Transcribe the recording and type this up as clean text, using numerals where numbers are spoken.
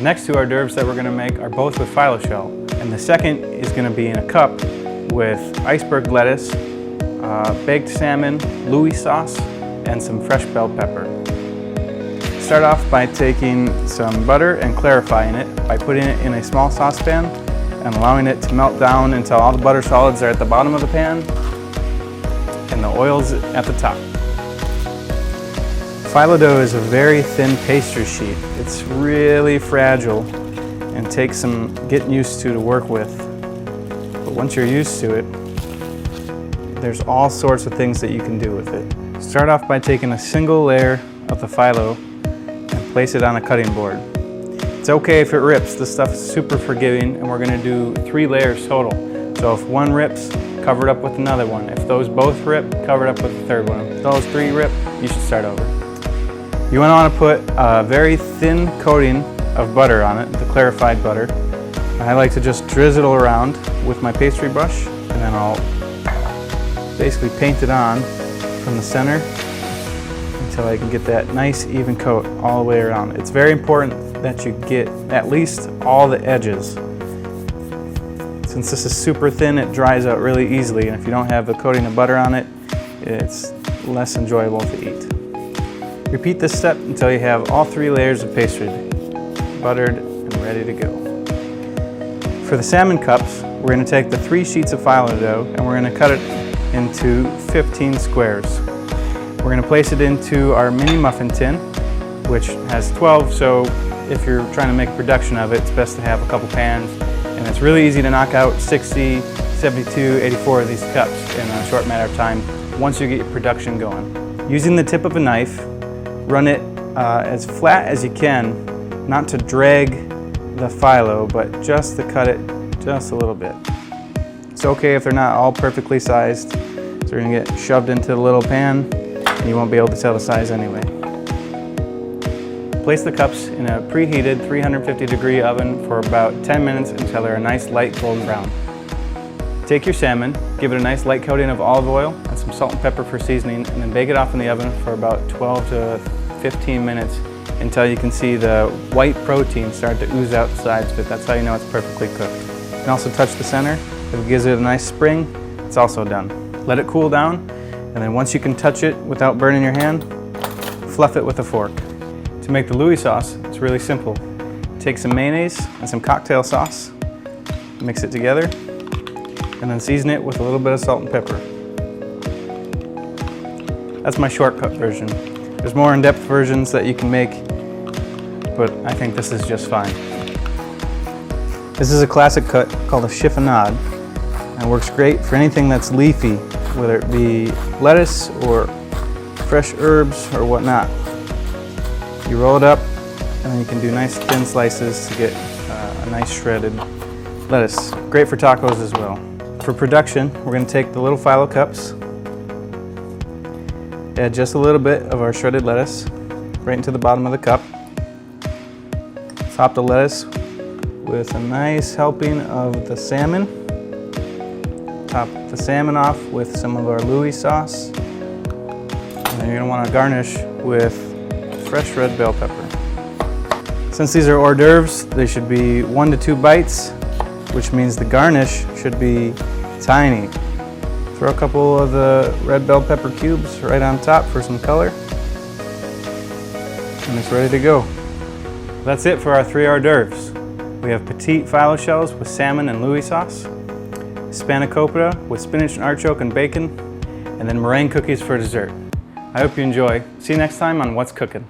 next two hors d'oeuvres that we're going to make are both with phyllo shell, and the second is going to be in a cup with iceberg lettuce, baked salmon, Louis sauce, and some fresh bell pepper. Start off by taking some butter and clarifying it by putting it in a small saucepan and allowing it to melt down until all the butter solids are at the bottom of the pan and the oil's at the top. Phyllo dough is a very thin pastry sheet. It's really fragile and takes some getting used to work with. But once you're used to it, there's all sorts of things that you can do with it. Start off by taking a single layer of the phyllo and place it on a cutting board. It's okay if it rips. This stuff is super forgiving, and we're going to do 3 layers total. So if one rips, cover it up with another one. If those both rip, cover it up with the third one. If those 3 rip, you should start over. You want to put a very thin coating of butter on it, the clarified butter. I like to just drizzle around with my pastry brush, and then I'll basically paint it on from the center until I can get that nice even coat all the way around. It's very important that you get at least all the edges. Since this is super thin, it dries out really easily, and if you don't have a coating of butter on it, it's less enjoyable to eat. Repeat this step until you have all 3 layers of pastry buttered and ready to go. For the salmon cups, we're going to take the 3 sheets of phyllo dough and we're going to cut it into 15 squares. We're going to place it into our mini muffin tin, which has 12, so if you're trying to make a production of it, it's best to have a couple pans. And it's really easy to knock out 60, 72, 84 of these cups in a short matter of time once you get your production going. Using the tip of a knife, run it as flat as you can, not to drag the phyllo, but just to cut it just a little bit. It's okay if they're not all perfectly sized, so they're going to get shoved into the little pan and you won't be able to tell the size anyway. Place the cups in a preheated 350-degree oven for about 10 minutes until they're a nice light golden brown. Take your salmon, give it a nice light coating of olive oil and some salt and pepper for seasoning, and then bake it off in the oven for about 12 to 15 minutes until you can see the white protein start to ooze out the sides of it. That's how you know it's perfectly cooked. You can also touch the center. If it gives it a nice spring, it's also done. Let it cool down, and then once you can touch it without burning your hand, fluff it with a fork. To make the Louis sauce, it's really simple. Take some mayonnaise and some cocktail sauce, mix it together, and then season it with a little bit of salt and pepper. That's my shortcut version. There's more in-depth versions that you can make, but I think this is just fine. This is a classic cut called a chiffonade, and works great for anything that's leafy, whether it be lettuce or fresh herbs or whatnot. You roll it up, and then you can do nice thin slices to get a nice shredded lettuce. Great for tacos as well. For production, we're going to take the little phyllo cups, add just a little bit of our shredded lettuce right into the bottom of the cup. Top the lettuce with a nice helping of the salmon. Top the salmon off with some of our Louis sauce. And then you're going to want to garnish with fresh red bell pepper. Since these are hors d'oeuvres, they should be 1 to 2 bites, which means the garnish should be tiny. Throw a couple of the red bell pepper cubes right on top for some color, and it's ready to go. That's it for our 3 hors d'oeuvres. We have petite phyllo shells with salmon and Louis sauce, spanakopita with spinach and artichoke and bacon, and then meringue cookies for dessert. I hope you enjoy. See you next time on What's Cookin'.